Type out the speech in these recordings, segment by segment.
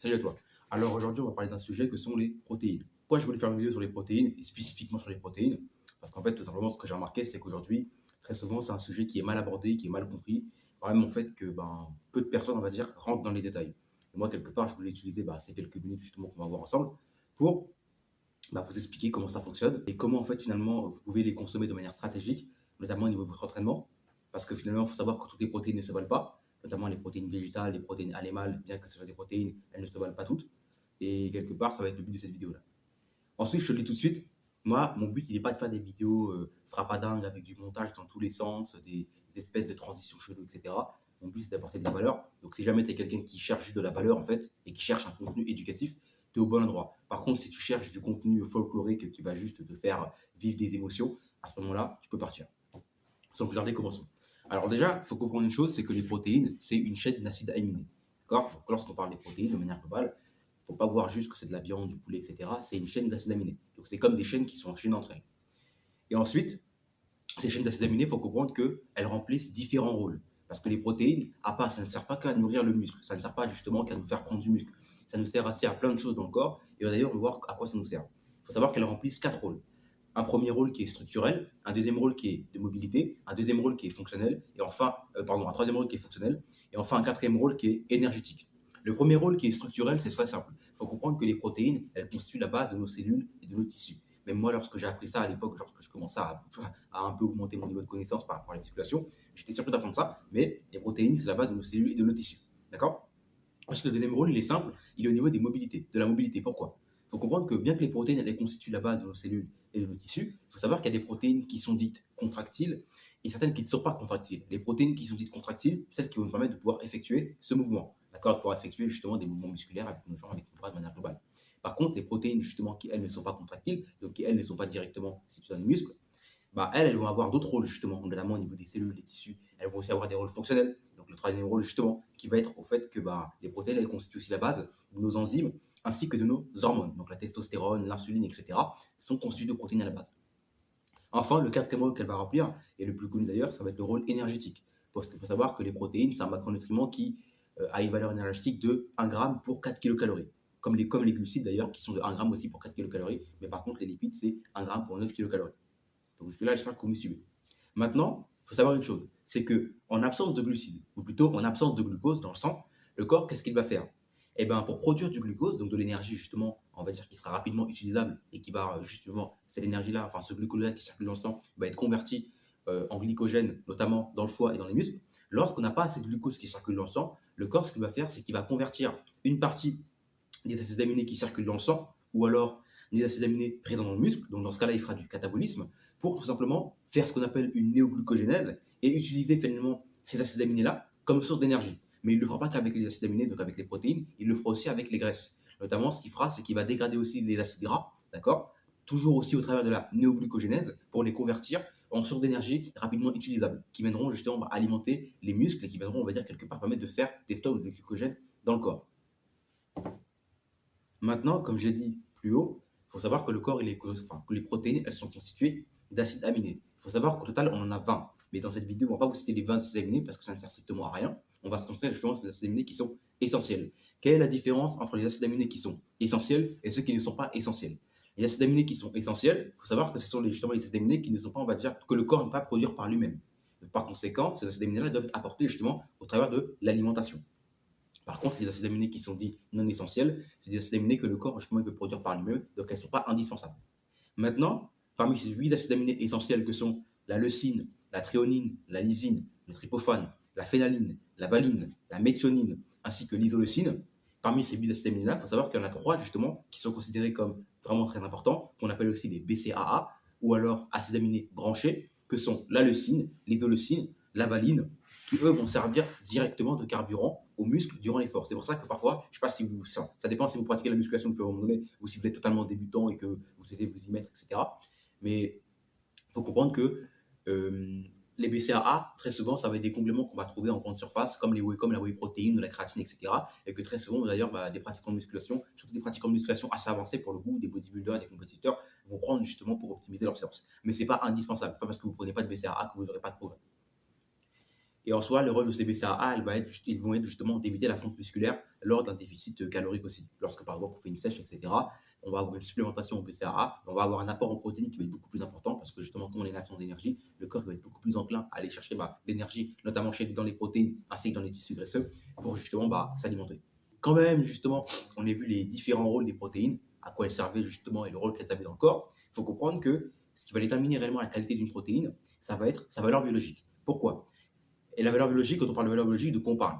Salut à toi. Alors aujourd'hui, on va parler d'un sujet que sont les protéines. Pourquoi je voulais faire une vidéo sur les protéines et spécifiquement sur les protéines? Parce qu'en fait, tout simplement, ce que j'ai remarqué, c'est qu'aujourd'hui, très souvent, c'est un sujet qui est mal abordé, qui est mal compris. Vraiment, en fait, que peu de personnes, on va dire, rentrent dans les détails. Et moi, quelque part, je voulais utiliser ces quelques minutes justement qu'on va voir ensemble pour vous expliquer comment ça fonctionne et comment, en fait, finalement, vous pouvez les consommer de manière stratégique, notamment au niveau de votre entraînement. Parce que finalement, il faut savoir que toutes les protéines ne se valent pas, notamment les protéines végétales, les protéines animales, bien que ce soit des protéines, elles ne se valent pas toutes. Et quelque part, ça va être le but de cette vidéo-là. Ensuite, je te le dis tout de suite, moi, mon but, il n'est pas de faire des vidéos frappadingues avec du montage dans tous les sens, des espèces de transitions cheloues, etc. Mon but, c'est d'apporter de la valeur. Donc, si jamais tu es quelqu'un qui cherche juste de la valeur, en fait, et qui cherche un contenu éducatif, tu es au bon endroit. Par contre, si tu cherches du contenu folklorique qui va juste te faire vivre des émotions, à ce moment-là, tu peux partir. Sans plus tarder, commençons. Alors déjà, il faut comprendre une chose, c'est que les protéines, c'est une chaîne d'acides aminés. D'accord? Donc lorsqu'on parle des protéines de manière globale, il ne faut pas voir juste que c'est de la viande, du poulet, etc. C'est une chaîne d'acides aminés. Donc c'est comme des chaînes qui sont enchaînées entre elles. Et ensuite, ces chaînes d'acides aminés, il faut comprendre qu'elles remplissent différents rôles. Parce que les protéines, à part, ça ne sert pas qu'à nourrir le muscle. Ça ne sert pas justement qu'à nous faire prendre du muscle. Ça nous sert aussi à plein de choses dans le corps. Et d'ailleurs, on va voir à quoi ça nous sert. Il faut savoir qu'elles remplissent quatre rôles. Un premier rôle qui est structurel, un deuxième rôle qui est de mobilité, un deuxième rôle qui est fonctionnel, et enfin, un troisième rôle qui est fonctionnel, et enfin un quatrième rôle qui est énergétique. Le premier rôle qui est structurel, c'est très simple. Il faut comprendre que les protéines, elles constituent la base de nos cellules et de nos tissus. Même moi, lorsque j'ai appris ça à l'époque, lorsque je commençais à un peu augmenter mon niveau de connaissance par rapport à la musculation, j'étais surpris d'apprendre ça, mais les protéines, c'est la base de nos cellules et de nos tissus. D'accord? Ensuite, le deuxième rôle, il est simple, il est au niveau des mobilités, de la mobilité. Pourquoi? Il faut comprendre que bien que les protéines elles constituent la base de nos cellules et de nos tissus, il faut savoir qu'il y a des protéines qui sont dites contractiles et certaines qui ne sont pas contractiles. Les protéines qui sont dites contractiles, celles qui vont nous permettre de pouvoir effectuer ce mouvement, d'accord, de pouvoir effectuer justement des mouvements musculaires avec nos jambes, avec nos bras de manière globale. Par contre, les protéines justement qui elles ne sont pas contractiles, donc qui elles ne sont pas directement situées dans les muscles, elles vont avoir d'autres rôles, justement, notamment au niveau des cellules, des tissus. Elles vont aussi avoir des rôles fonctionnels. Donc, le troisième rôle, justement, qui va être au fait que les protéines, elles constituent aussi la base de nos enzymes ainsi que de nos hormones. Donc, la testostérone, l'insuline, etc., sont constituées de protéines à la base. Enfin, le quatrième rôle qu'elle va remplir, et le plus connu d'ailleurs, ça va être le rôle énergétique. Parce qu'il faut savoir que les protéines, c'est un macronutriment qui a une valeur énergétique de 1 gramme pour 4 kilocalories. Comme les glucides d'ailleurs, qui sont de 1 gramme aussi pour 4 kilocalories. Mais par contre, les lipides, c'est 1 gramme pour 9 kilocalories. Donc jusque-là, j'espère que vous me suivez. Maintenant, il faut savoir une chose, c'est qu'en absence de glucides, ou plutôt en absence de glucose dans le sang, le corps, qu'est-ce qu'il va faire? Eh bien, pour produire du glucose, donc de l'énergie justement, on va dire qui sera rapidement utilisable et qui va justement, cette énergie-là, enfin ce glucose-là qui circule dans le sang, va être converti en glycogène, notamment dans le foie et dans les muscles. Lorsqu'on n'a pas assez de glucose qui circule dans le sang, le corps, ce qu'il va faire, c'est qu'il va convertir une partie des acides aminés qui circulent dans le sang, ou alors des acides aminés présents dans le muscle, donc dans ce cas-là, il fera du catabolisme, pour tout simplement faire ce qu'on appelle une néoglucogénèse et utiliser finalement ces acides aminés-là comme source d'énergie. Mais il ne le fera pas qu'avec les acides aminés, donc avec les protéines, il le fera aussi avec les graisses. Notamment, ce qu'il fera, c'est qu'il va dégrader aussi les acides gras, d'accord? Toujours aussi au travers de la néoglucogénèse, pour les convertir en sources d'énergie rapidement utilisables, qui viendront justement alimenter les muscles et qui viendront, on va dire, quelque part permettre de faire des stocks de glycogène dans le corps. Maintenant, comme j'ai dit plus haut, il faut savoir que le corps, que les protéines, elles sont constituées d'acides aminés. Il faut savoir qu'au total, on en a 20. Mais dans cette vidéo, on ne va pas vous citer les 20 acides aminés parce que ça ne sert strictement à rien. On va se concentrer justement sur les acides aminés qui sont essentiels. Quelle est la différence entre les acides aminés qui sont essentiels et ceux qui ne sont pas essentiels? Les acides aminés qui sont essentiels, il faut savoir que ce sont justement les acides aminés qui ne sont pas, on va dire, que le corps ne peut pas produire par lui-même. Par conséquent, ces acides aminés-là doivent être apportés justement au travers de l'alimentation. Par contre, les acides aminés qui sont dits non essentiels, c'est des acides aminés que le corps justement il peut produire par lui-même, donc elles ne sont pas indispensables. Maintenant, parmi ces 8 acides aminés essentiels que sont la leucine, la thréonine, la lysine, le tryptophane, la phénaline, la valine, la méthionine, ainsi que l'isoleucine, parmi ces 8 acides aminés-là, il faut savoir qu'il y en a 3 justement qui sont considérés comme vraiment très importants, qu'on appelle aussi les BCAA, ou alors acides aminés branchés, que sont la leucine, l'isoleucine, la valine, qui eux vont servir directement de carburant aux muscles durant l'effort. C'est pour ça que parfois, je ne sais pas si vous, ça dépend si vous pratiquez la musculation depuis un moment donné ou si vous êtes totalement débutant et que vous souhaitez vous y mettre, etc. Mais il faut comprendre que les BCAA, très souvent, ça va être des compléments qu'on va trouver en grande surface, comme la whey protéine ou la créatine, etc. Et que très souvent, d'ailleurs, des pratiquants de musculation, surtout des pratiquants de musculation assez avancés pour le coup, des bodybuilders, des compétiteurs, vont prendre justement pour optimiser leur séance. Mais ce n'est pas indispensable. Pas parce que vous ne prenez pas de BCAA que vous n'aurez pas de progrès. Et en soi, le rôle de ces BCAA, ils vont être justement d'éviter la fonte musculaire lors d'un déficit calorique aussi. Lorsque par exemple on fait une sèche, etc., on va avoir une supplémentation en BCAA, on va avoir un apport en protéines qui va être beaucoup plus important parce que justement, quand on est une action d'énergie, le corps va être beaucoup plus enclin à aller chercher l'énergie, notamment dans les protéines ainsi que dans les tissus graisseux, pour justement s'alimenter. Quand même, justement, on a vu les différents rôles des protéines, à quoi elles servaient justement et le rôle qu'elles avaient dans le corps. Il faut comprendre que ce qui va déterminer réellement la qualité d'une protéine, ça va être sa valeur biologique. Pourquoi? Et la valeur biologique, quand on parle de valeur biologique, de quoi on parle?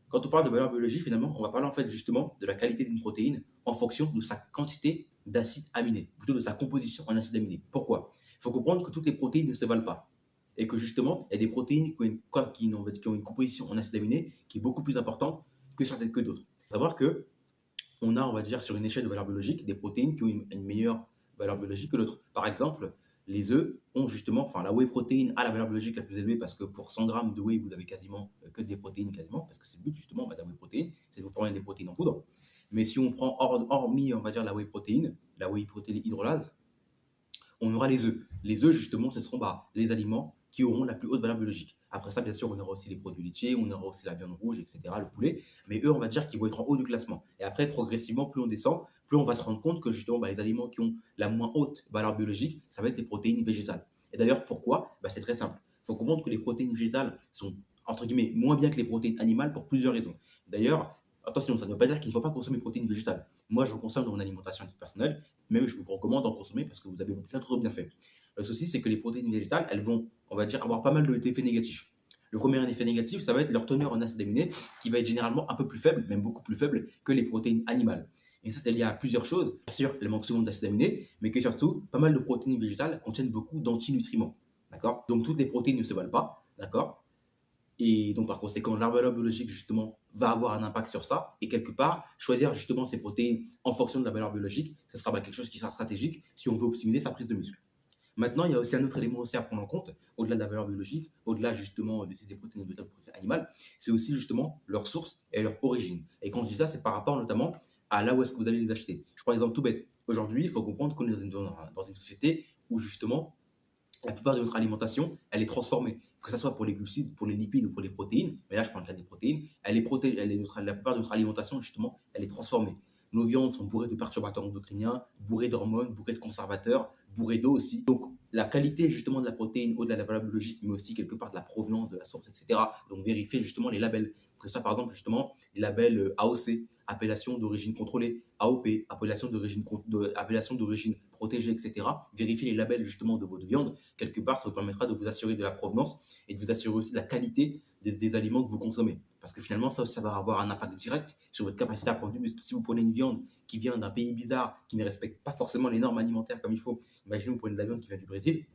Quand on parle de valeur biologique, finalement, on va parler en fait justement de la qualité d'une protéine en fonction de sa quantité d'acides aminés, plutôt de sa composition en acides aminés. Pourquoi? Il faut comprendre que toutes les protéines ne se valent pas. Et que justement, il y a des protéines qui ont une composition en acides aminés qui est beaucoup plus importante que certaines que d'autres. Il faut savoir que on a, on va dire, sur une échelle de valeur biologique, des protéines qui ont une meilleure valeur biologique que d'autres. Par exemple, les œufs ont justement, enfin, la whey protéine a la valeur biologique la plus élevée parce que pour 100 grammes de whey, vous avez quasiment que des protéines, quasiment, parce que c'est le but justement de la whey protéine, c'est de vous fournir des protéines en poudre. Mais si on prend hormis, on va dire, la whey protéine hydrolase, on aura les œufs. Les œufs, justement, ce seront les aliments qui auront la plus haute valeur biologique. Après ça, bien sûr, on aura aussi les produits laitiers, on aura aussi la viande rouge, etc., le poulet. Mais eux, on va dire qu'ils vont être en haut du classement. Et après, progressivement, plus on descend, plus on va se rendre compte que justement, les aliments qui ont la moins haute valeur biologique, ça va être les protéines végétales. Et d'ailleurs, pourquoi? C'est très simple. Il faut comprendre que les protéines végétales sont, entre guillemets, moins bien que les protéines animales pour plusieurs raisons. D'ailleurs, attention, ça ne veut pas dire qu'il ne faut pas consommer de protéines végétales. Moi, je consomme dans mon alimentation personnelle. Même, je vous recommande d'en consommer parce que vous avez plein de bienfaits. Le souci, c'est que les protéines végétales, elles vont, on va dire, avoir pas mal d'effets négatifs. Le premier effet négatif, ça va être leur teneur en acides aminés, qui va être généralement un peu plus faible, même beaucoup plus faible que les protéines animales. Et ça, c'est lié à plusieurs choses. Bien sûr, elles manquent souvent d'acides aminés, mais que surtout, pas mal de protéines végétales contiennent beaucoup d'antinutriments. D'accord? Donc, toutes les protéines ne se valent pas. D'accord? Et donc, par conséquent, la valeur biologique, justement, va avoir un impact sur ça. Et quelque part, choisir justement ces protéines en fonction de la valeur biologique, ce sera quelque chose qui sera stratégique si on veut optimiser sa prise de muscle. Maintenant, il y a aussi un autre élément aussi à prendre en compte, au-delà de la valeur biologique, au-delà justement de ces protéines végétales, protéines animales, c'est aussi justement leur source et leur origine. Et quand je dis ça, c'est par rapport notamment à là où est-ce que vous allez les acheter. Je prends un exemple tout bête. Aujourd'hui, il faut comprendre qu'on est dans une société où justement la plupart de notre alimentation, elle est transformée, que ce soit pour les glucides, pour les lipides ou pour les protéines. Mais là, je parle de des protéines. La plupart de notre alimentation, justement, elle est transformée. Nos viandes sont bourrées de perturbateurs endocriniens, bourrées d'hormones, bourrées de conservateurs, bourrées d'eau aussi. Donc, la qualité justement de la protéine, au-delà de la valeur biologique, mais aussi quelque part de la provenance de la source, etc. Donc, vérifier justement les labels. Que ça, par exemple, justement, les labels AOC, appellation d'origine contrôlée, AOP, appellation d'origine protégée, etc. Vérifiez les labels justement de votre viande. Quelque part, ça vous permettra de vous assurer de la provenance et de vous assurer aussi de la qualité des aliments que vous consommez. Parce que finalement, ça va avoir un impact direct sur votre capacité à prendre du muscle. Si vous prenez une viande qui vient d'un pays bizarre, qui ne respecte pas forcément les normes alimentaires comme il faut, imaginez vous prenez de la viande qui vient du Brésil,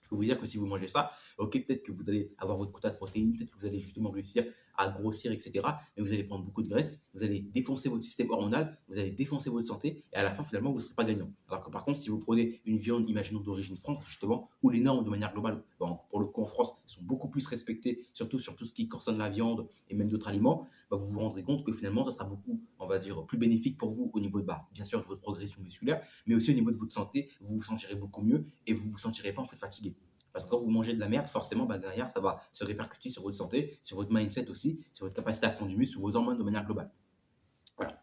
je peux vous dire que si vous mangez ça, ok, peut-être que vous allez avoir votre quota de protéines, peut-être que vous allez justement réussir à grossir, etc. Mais vous allez prendre beaucoup de graisse, vous allez défoncer votre système hormonal, vous allez défoncer votre santé, et à la fin, finalement, vous ne serez pas gagnant. Alors que par contre, si vous prenez une viande, imaginons d'origine France, justement, où les normes de manière globale, pour le coup en France, sont beaucoup plus respectées, surtout sur tout ce qui concerne la viande et même d'autres aliments, vous vous rendrez compte que finalement, ça sera beaucoup, on va dire, plus bénéfique pour vous au niveau de, bien sûr, de votre progression musculaire, mais aussi au niveau de votre santé, vous vous sentirez beaucoup mieux et vous ne vous sentirez pas en fait fatigué. Parce que quand vous mangez de la merde, forcément, derrière, ça va se répercuter sur votre santé, sur votre mindset aussi, sur votre capacité à prendre du muscle, sur vos hormones de manière globale. Voilà.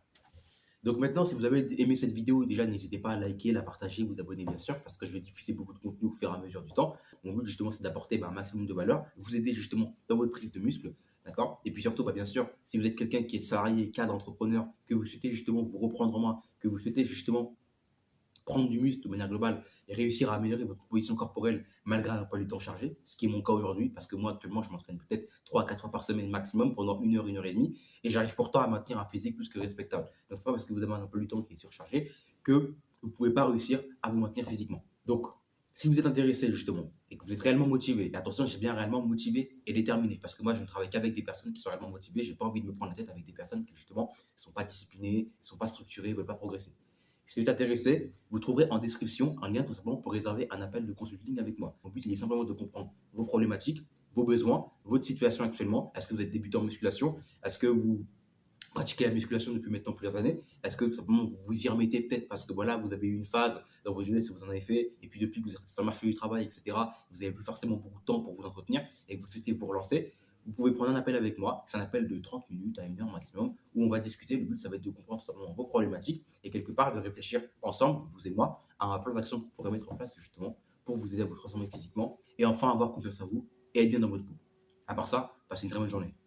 Donc maintenant, si vous avez aimé cette vidéo, déjà, n'hésitez pas à liker, la partager, vous abonner, bien sûr, parce que je vais diffuser beaucoup de contenu au fur et à mesure du temps. Mon but, justement, c'est d'apporter un maximum de valeur, vous aider, justement, dans votre prise de muscle. D'accord? Et puis surtout, bien sûr, si vous êtes quelqu'un qui est salarié, cadre, entrepreneur, que vous souhaitez, justement, vous reprendre en main, que vous souhaitez, justement, prendre du muscle de manière globale et réussir à améliorer votre composition corporelle malgré un emploi du temps chargé, ce qui est mon cas aujourd'hui, parce que moi actuellement je m'entraîne peut-être 3 à 4 fois par semaine maximum pendant 1 heure et demie, et j'arrive pourtant à maintenir un physique plus que respectable. Donc c'est pas parce que vous avez un emploi du temps qui est surchargé que vous ne pouvez pas réussir à vous maintenir physiquement. Donc si vous êtes intéressé justement et que vous êtes réellement motivé, et attention, j'ai bien réellement motivé et déterminé, parce que moi je ne travaille qu'avec des personnes qui sont réellement motivées, j'ai pas envie de me prendre la tête avec des personnes qui justement ne sont pas disciplinées, ne sont pas structurées, ne veulent pas progresser. Si vous êtes intéressé, vous trouverez en description un lien tout simplement pour réserver un appel de consulting avec moi. Mon but, il est simplement de comprendre vos problématiques, vos besoins, votre situation actuellement. Est-ce que vous êtes débutant en musculation? Est-ce que vous pratiquez la musculation depuis maintenant plusieurs années? Est-ce que simplement vous vous y remettez peut-être parce que voilà, vous avez eu une phase dans vos jeunesse où vous en avez fait, et puis depuis que vous êtes sur le marché du travail, etc., vous n'avez plus forcément beaucoup de temps pour vous entretenir et que vous souhaitez vous relancer? vous pouvez prendre un appel avec moi. C'est un appel de 30 minutes à 1 heure maximum où on va discuter. Le but, ça va être de comprendre totalement vos problématiques et quelque part de réfléchir ensemble, vous et moi, à un plan d'action que vous pourrez mettre en place justement pour vous aider à vous transformer physiquement et enfin avoir confiance en vous et être bien dans votre peau. À part ça, passez une très bonne journée.